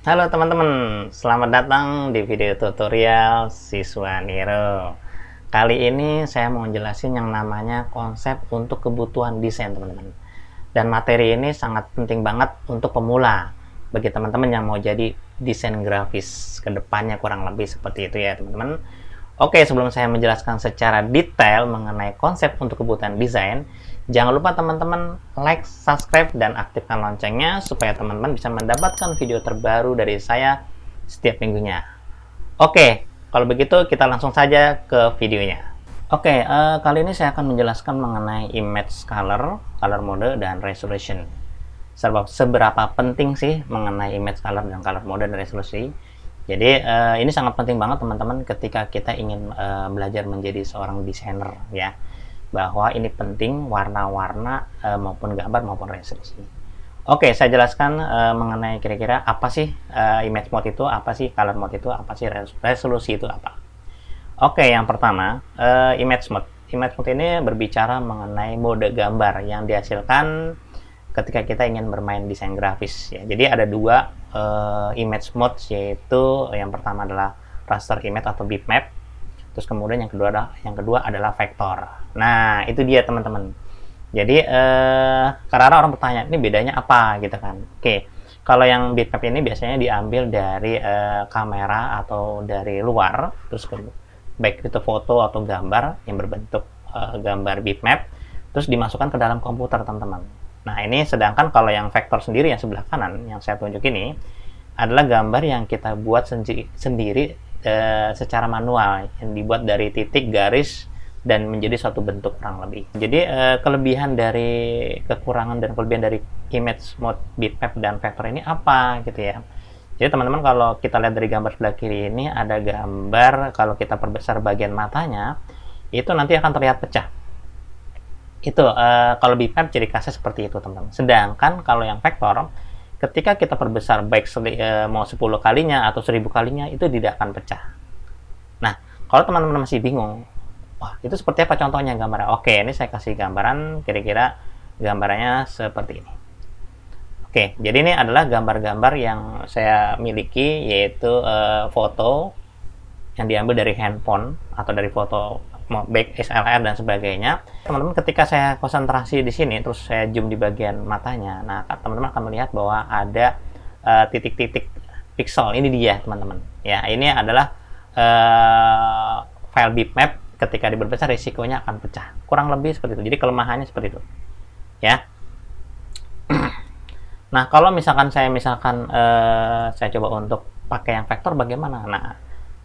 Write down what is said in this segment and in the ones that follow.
Halo teman-teman, selamat datang di video tutorial Siswa Niro. Kali ini saya mau jelasin yang namanya konsep untuk kebutuhan desain teman-teman. Dan materi ini sangat penting banget untuk pemula, bagi teman-teman yang mau jadi desain grafis ke depannya, kurang lebih seperti itu ya teman-teman. Oke, sebelum saya menjelaskan secara detail mengenai konsep untuk kebutuhan desain, jangan lupa teman-teman like, subscribe, dan aktifkan loncengnya supaya teman-teman bisa mendapatkan video terbaru dari saya setiap minggunya. Oke, kalau begitu kita langsung saja ke videonya. Oke, kali ini saya akan menjelaskan mengenai image color, color mode, dan resolution. Seberapa penting sih mengenai image color dan color mode dan resolusi? Jadi ini sangat penting banget teman-teman ketika kita ingin belajar menjadi seorang desainer ya, bahwa ini penting warna-warna maupun gambar maupun resolusi. Oke, saya jelaskan mengenai kira-kira apa sih image mode itu, apa sih color mode itu, apa sih resolusi itu apa. Oke, yang pertama image mode. Image mode ini berbicara mengenai mode gambar yang dihasilkan ketika kita ingin bermain desain grafis ya. Jadi ada dua image mode, yaitu yang pertama adalah raster image atau bitmap, terus kemudian yang kedua adalah vektor. Nah, itu dia teman-teman. Jadi karena orang bertanya ini bedanya apa gitu kan. Oke, kalau yang bitmap ini biasanya diambil dari kamera atau dari luar, terus baik itu foto atau gambar yang berbentuk gambar bitmap, terus dimasukkan ke dalam komputer teman-teman. Nah, ini sedangkan kalau yang vektor sendiri yang sebelah kanan yang saya tunjuk ini adalah gambar yang kita buat sendiri secara manual, yang dibuat dari titik, garis, dan menjadi suatu bentuk kurang lebih. Jadi kelebihan dari kekurangan dan kelebihan dari image mode bitmap dan vektor ini apa gitu ya. Jadi teman-teman, kalau kita lihat dari gambar sebelah kiri ini ada gambar, kalau kita perbesar bagian matanya itu nanti akan terlihat pecah. Itu kalau bitmap ciri khasnya seperti itu teman-teman. Sedangkan kalau yang vektor, ketika kita perbesar baik mau 10 kalinya atau 1000 kalinya itu tidak akan pecah. Nah, kalau teman-teman masih bingung, wah itu seperti apa contohnya gambarnya? Oke, ini saya kasih gambaran, kira-kira gambarannya seperti ini. Oke, jadi ini adalah gambar-gambar yang saya miliki, yaitu foto yang diambil dari handphone atau dari foto baik SLR dan sebagainya. Teman-teman, ketika saya konsentrasi di sini terus saya zoom di bagian matanya, nah teman-teman akan melihat bahwa ada titik-titik pixel. Ini dia teman-teman ya, ini adalah file bitmap. Ketika diperbesar risikonya akan pecah, kurang lebih seperti itu. Jadi kelemahannya seperti itu ya. Nah, kalau misalkan saya coba untuk pakai yang vektor bagaimana? Nah,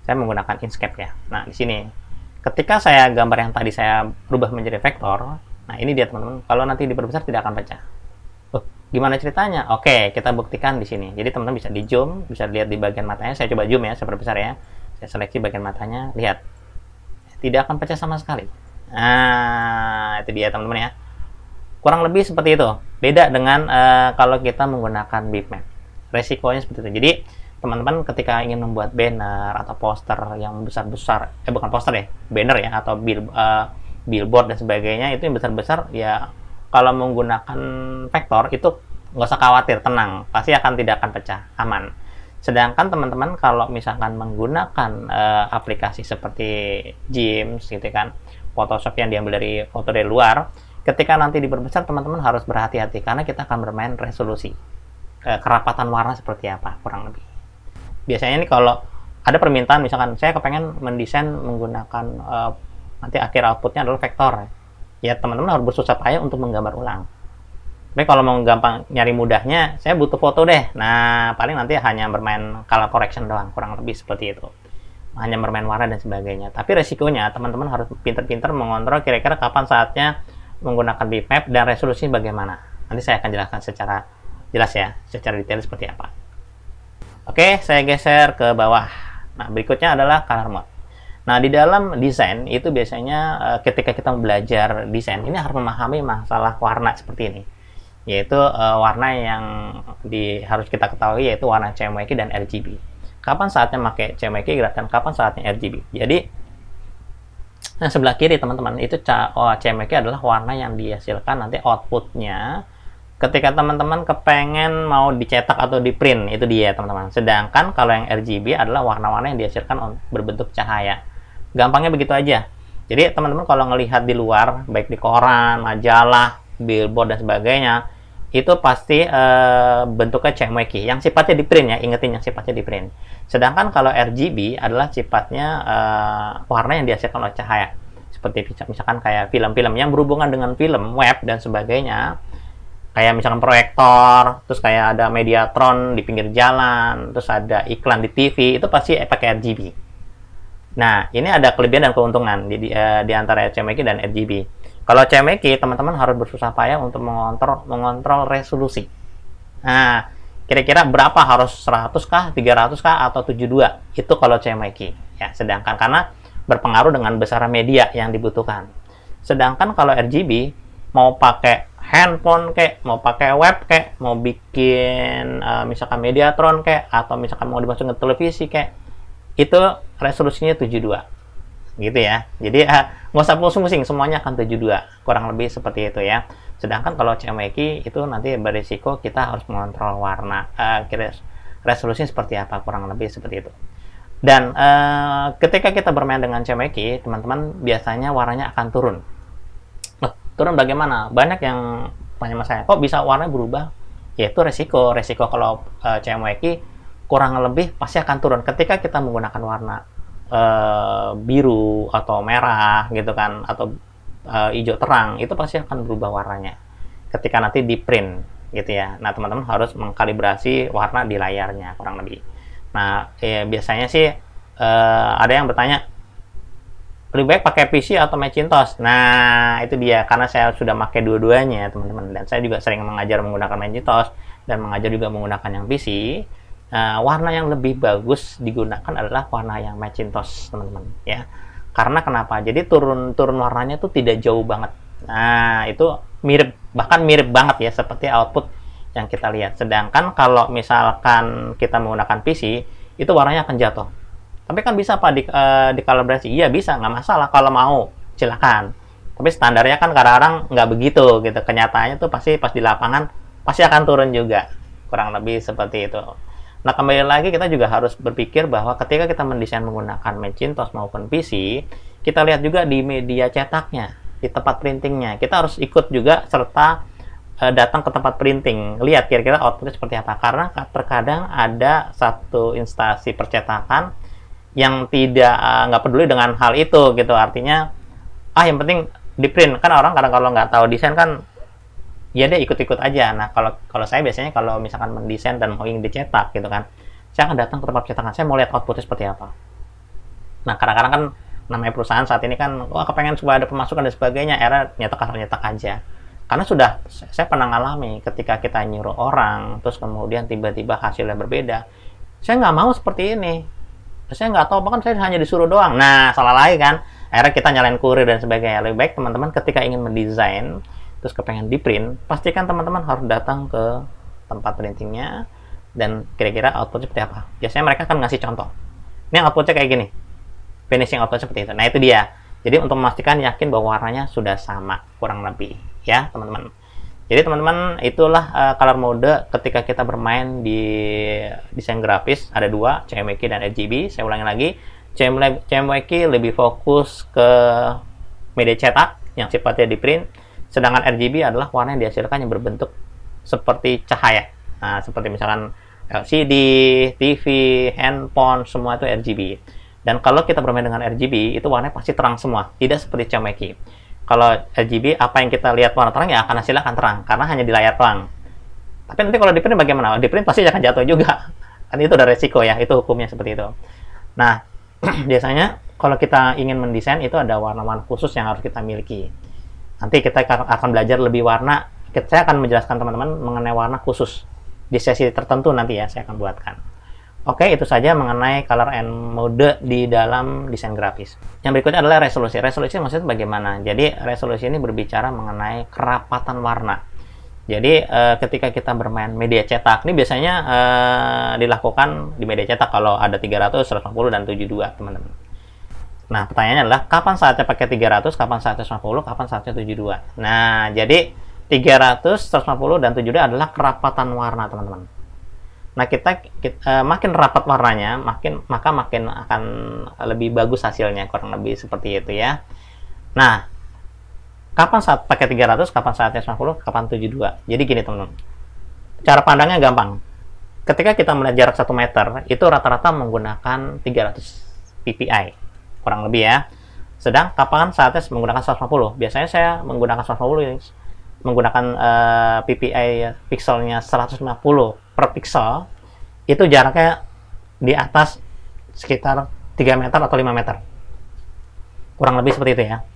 saya menggunakan Inkscape ya. Nah, di sini ketika saya gambar yang tadi saya rubah menjadi vektor, nah ini dia teman-teman, kalau nanti diperbesar tidak akan pecah. Gimana ceritanya? Oke, kita buktikan di sini. Jadi teman-teman bisa di zoom, bisa lihat di bagian matanya. Saya coba zoom ya, saya perbesar ya. Saya seleksi bagian matanya, lihat. Tidak akan pecah sama sekali. Nah, itu dia teman-teman ya. Kurang lebih seperti itu. Beda dengan kalau kita menggunakan bitmap. Resikonya seperti itu. Jadi teman-teman ketika ingin membuat banner atau poster yang besar-besar, bukan poster ya, banner ya, atau billboard dan sebagainya, itu yang besar-besar ya, kalau menggunakan vektor itu nggak usah khawatir, tenang, pasti tidak akan pecah, aman. Sedangkan teman-teman kalau misalkan menggunakan aplikasi seperti Gimps gitu kan, Photoshop yang diambil dari foto dari luar, ketika nanti diperbesar teman-teman harus berhati-hati karena kita akan bermain resolusi, kerapatan warna seperti apa kurang lebih. Biasanya nih kalau ada permintaan, misalkan saya kepengen mendesain menggunakan nanti akhir outputnya adalah vektor ya, teman-teman harus bersusah payah untuk menggambar ulang. Tapi kalau mau gampang nyari mudahnya, saya butuh foto deh. Nah, paling nanti hanya bermain color correction doang, kurang lebih seperti itu, hanya bermain warna dan sebagainya. Tapi resikonya teman-teman harus pintar-pintar mengontrol kira-kira kapan saatnya menggunakan bitmap dan resolusi bagaimana. Nanti saya akan jelaskan secara jelas ya, secara detail seperti apa. Oke, saya geser ke bawah. Nah, berikutnya adalah color mode. Nah, di dalam desain itu biasanya ketika kita belajar desain, ini harus memahami masalah warna seperti ini. Yaitu warna yang harus kita ketahui, yaitu warna CMYK dan RGB. Kapan saatnya pakai CMYK dan kapan saatnya RGB. Jadi, nah sebelah kiri teman-teman, itu CMYK adalah warna yang dihasilkan nanti outputnya ketika teman-teman kepengen mau dicetak atau di print, itu dia teman-teman. Sedangkan kalau yang RGB adalah warna-warna yang dihasilkan berbentuk cahaya. Gampangnya begitu aja. Jadi teman-teman kalau ngelihat di luar, baik di koran, majalah, billboard dan sebagainya, itu pasti bentuknya CMYK yang sifatnya di print ya, ingetin yang sifatnya di print. Sedangkan kalau RGB adalah sifatnya warna yang dihasilkan oleh cahaya. Seperti misalkan kayak film-film yang berhubungan dengan film, web dan sebagainya. Kayak misalkan proyektor, terus kayak ada Mediatron di pinggir jalan, terus ada iklan di TV, itu pasti pakai RGB. Nah, ini ada kelebihan dan keuntungan di antara CMYK dan RGB. Kalau CMYK, teman-teman harus bersusah payah untuk mengontrol resolusi. Nah, kira-kira berapa, harus 100 kah, 300 kah, atau 72? Itu kalau CMYK. Ya, sedangkan karena berpengaruh dengan besar media yang dibutuhkan. Sedangkan kalau RGB, mau pakai handphone kayak, mau pakai web kayak, mau bikin misalkan Mediatron kayak, atau misalkan mau dimasukin ke televisi kayak, itu resolusinya 72 gitu ya. Jadi nggak usah pusing-pusing, semuanya akan 72, kurang lebih seperti itu ya. Sedangkan kalau CMYK itu nanti berisiko kita harus mengontrol warna, resolusinya seperti apa, kurang lebih seperti itu. Dan ketika kita bermain dengan CMYK, teman-teman biasanya warnanya akan turun. Turun bagaimana? Banyak yang tanya sama saya, kok bisa warnanya berubah? Yaitu resiko kalau CMYK kurang lebih pasti akan turun ketika kita menggunakan warna biru atau merah gitu kan, atau hijau terang, itu pasti akan berubah warnanya ketika nanti di print gitu ya. Nah, teman-teman harus mengkalibrasi warna di layarnya kurang lebih. Nah, biasanya sih ada yang bertanya, lebih baik pakai PC atau Macintosh. Nah, itu dia, karena saya sudah pakai dua-duanya teman-teman, dan saya juga sering mengajar menggunakan Macintosh dan mengajar juga menggunakan yang PC. Warna yang lebih bagus digunakan adalah warna yang Macintosh teman-teman ya. Karena kenapa? Jadi turun warnanya tuh tidak jauh banget. Nah, itu bahkan mirip banget ya seperti output yang kita lihat. Sedangkan kalau misalkan kita menggunakan PC, itu warnanya akan jatuh. Tapi kan bisa Pak dikalibrasi? Iya bisa, nggak masalah. Kalau mau, silakan. Tapi standarnya kan kadang-kadang nggak begitu gitu. Kenyataannya tuh pasti pas di lapangan pasti akan turun juga. Kurang lebih seperti itu. Nah, kembali lagi kita juga harus berpikir bahwa ketika kita mendesain menggunakan Macintosh maupun PC, kita lihat juga di media cetaknya, di tempat printingnya. Kita harus ikut juga serta datang ke tempat printing, lihat kira-kira outputnya seperti apa. Karena terkadang ada satu instansi percetakan yang nggak peduli dengan hal itu gitu. Artinya yang penting di print. Kan orang kadang kalau nggak tahu desain kan ya dia ikut-ikut aja. Nah, kalau saya biasanya kalau misalkan mendesain dan mau ingin dicetak gitu kan, saya akan datang ke tempat cetakan, saya mau lihat outputnya seperti apa. Nah, kadang-kadang kan namanya perusahaan saat ini kan, kepengen supaya ada pemasukan dan sebagainya, era nyetak aja. Karena saya pernah ngalami ketika kita nyuruh orang, terus kemudian tiba-tiba hasilnya berbeda. Saya nggak mau seperti ini. Saya nggak tahu, bahkan saya hanya disuruh doang. Nah, salah lagi kan. Akhirnya kita nyalain kurir dan sebagainya. Lebih baik teman-teman ketika ingin mendesain, terus kepengen di print, pastikan teman-teman harus datang ke tempat printingnya dan kira-kira outputnya seperti apa. Biasanya mereka akan ngasih contoh. Ini outputnya kayak gini. Finishing outputnya seperti itu. Nah, itu dia. Jadi untuk memastikan yakin bahwa warnanya sudah sama, kurang lebih. Ya, teman-teman. Jadi teman-teman, itulah color mode ketika kita bermain di desain grafis. Ada dua, CMYK dan RGB. Saya ulangi lagi. CMYK lebih fokus ke media cetak yang sifatnya di print. Sedangkan RGB adalah warna yang dihasilkan yang berbentuk seperti cahaya. Nah, seperti misalkan LCD, TV, handphone, semua itu RGB. Dan kalau kita bermain dengan RGB, itu warnanya pasti terang semua. Tidak seperti CMYK. Kalau RGB, apa yang kita lihat warna terang, ya akan hasilnya akan terang. Karena hanya di layar terang. Tapi nanti kalau di print bagaimana? Di print pasti akan jatuh juga. Kan itu udah resiko ya, itu hukumnya seperti itu. Nah, biasanya kalau kita ingin mendesain, itu ada warna-warna khusus yang harus kita miliki. Nanti kita akan belajar lebih warna. Saya akan menjelaskan teman-teman mengenai warna khusus di sesi tertentu nanti ya, saya akan buatkan. Oke, itu saja mengenai color and mode di dalam desain grafis. Yang berikutnya adalah resolusi. Resolusi maksudnya bagaimana? Jadi resolusi ini berbicara mengenai kerapatan warna. Jadi ketika kita bermain media cetak, ini biasanya dilakukan di media cetak kalau ada 300, 150, dan 72 teman-teman. Nah, pertanyaannya adalah kapan saatnya pakai 300, kapan saatnya 150, kapan saatnya 72. Nah, jadi 300, 150, dan 72 adalah kerapatan warna, teman-teman. Nah, makin rapat warnanya, maka makin akan lebih bagus hasilnya, kurang lebih seperti itu ya. Nah, kapan saat pakai 300, kapan saatnya 150, kapan 72. Jadi gini, teman-teman. Cara pandangnya gampang. Ketika kita melihat jarak 1 meter, itu rata-rata menggunakan 300 ppi, kurang lebih ya. Sedang kapan saatnya menggunakan 150? Biasanya saya menggunakan 150, menggunakan ppi pixelnya 150 per pixel, itu jaraknya di atas sekitar 3 meter atau 5 meter. Kurang lebih seperti itu ya.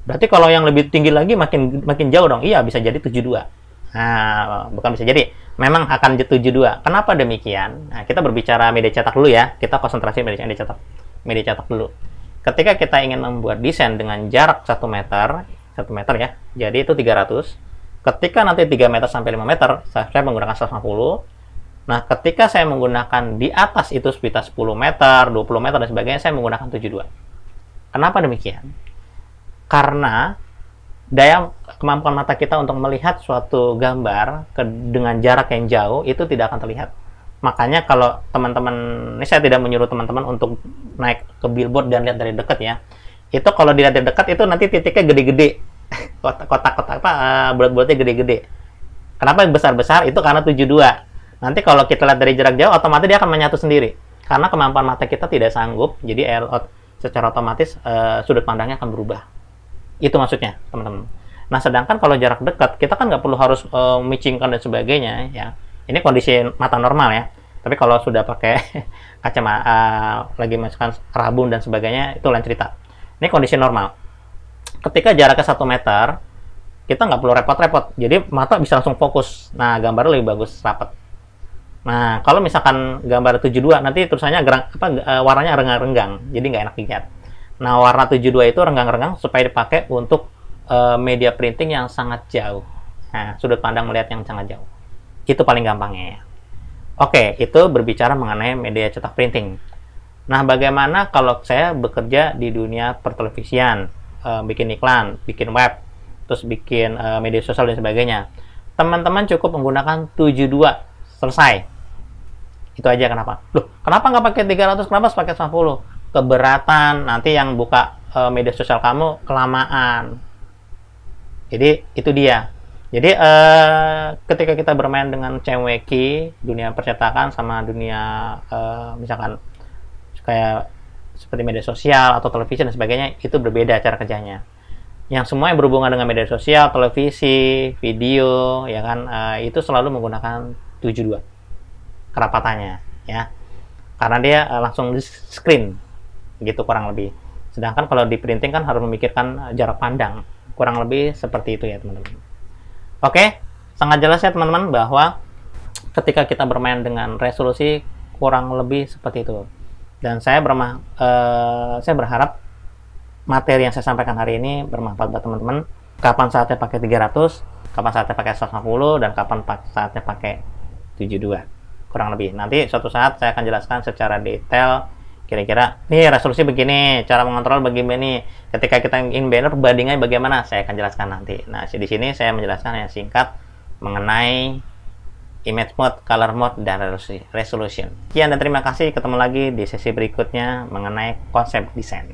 Berarti kalau yang lebih tinggi lagi makin jauh dong. Iya, bisa jadi 72. Nah, bukan bisa jadi, memang akan 72. Kenapa demikian? Nah, kita berbicara media cetak dulu ya. Kita konsentrasi media cetak dulu. Ketika kita ingin membuat desain dengan jarak 1 meter ya, jadi itu 300. Ketika nanti 3 meter sampai 5 meter, saya menggunakan 150. Nah, ketika saya menggunakan di atas itu sekitar 10 meter, 20 meter, dan sebagainya, saya menggunakan 72. Kenapa demikian? Karena kemampuan mata kita untuk melihat suatu gambar dengan jarak yang jauh itu tidak akan terlihat. Makanya kalau teman-teman, ini saya tidak menyuruh teman-teman untuk naik ke billboard dan lihat dari dekat ya. Itu kalau dilihat dari dekat itu nanti titiknya gede-gede, kotak-kotak bulat-bulatnya gede-gede. Kenapa yang besar-besar? Itu karena 72. Nanti kalau kita lihat dari jarak jauh, otomatis dia akan menyatu sendiri. Karena kemampuan mata kita tidak sanggup, jadi secara otomatis sudut pandangnya akan berubah. Itu maksudnya, teman-teman. Nah, sedangkan kalau jarak dekat, kita kan nggak perlu harus micingkan dan sebagainya, ya. Ini kondisi mata normal ya. Tapi kalau sudah pakai kacamata, lagi masukkan rabun dan sebagainya, itu lain cerita. Ini kondisi normal. Ketika jaraknya 1 meter, kita nggak perlu repot-repot. Jadi, mata bisa langsung fokus. Nah, gambarnya lebih bagus, rapat. Nah, kalau misalkan gambar 72, nanti tulisannya warnanya renggang-renggang. Jadi, nggak enak dilihat. Nah, warna 72 itu renggang-renggang supaya dipakai untuk media printing yang sangat jauh. Nah, sudut pandang melihat yang sangat jauh. Itu paling gampangnya ya. Oke, itu berbicara mengenai media cetak printing. Nah, bagaimana kalau saya bekerja di dunia pertelevisian, bikin iklan, bikin web, terus bikin media sosial dan sebagainya. Teman-teman cukup menggunakan 72, selesai. Itu aja. Kenapa? Loh, kenapa nggak pakai 300? Kenapa harus pakai 150? Keberatan, nanti yang buka media sosial kamu kelamaan. Jadi itu dia. Jadi ketika kita bermain dengan CMYK, dunia percetakan sama dunia misalkan kayak seperti media sosial atau televisi dan sebagainya, itu berbeda cara kerjanya. Yang semua yang berhubungan dengan media sosial, televisi, video, ya kan, itu selalu menggunakan 72 kerapatannya, ya. Karena dia langsung di screen, gitu kurang lebih. Sedangkan kalau di printing kan harus memikirkan jarak pandang, kurang lebih seperti itu ya teman-teman. Oke, sangat jelas ya teman-teman bahwa ketika kita bermain dengan resolusi kurang lebih seperti itu. Dan saya berharap materi yang saya sampaikan hari ini bermanfaat buat teman-teman. Kapan saatnya pakai 300, kapan saatnya pakai 150, dan kapan saatnya pakai 72. Kurang lebih. Nanti suatu saat saya akan jelaskan secara detail kira-kira nih resolusi begini, cara mengontrol bagaimana, ketika kita ingin banner perbandingannya bagaimana, saya akan jelaskan nanti. Nah, di sini saya menjelaskan yang singkat mengenai image mode, color mode, dan resolution. Sekian dan terima kasih, ketemu lagi di sesi berikutnya mengenai konsep desain.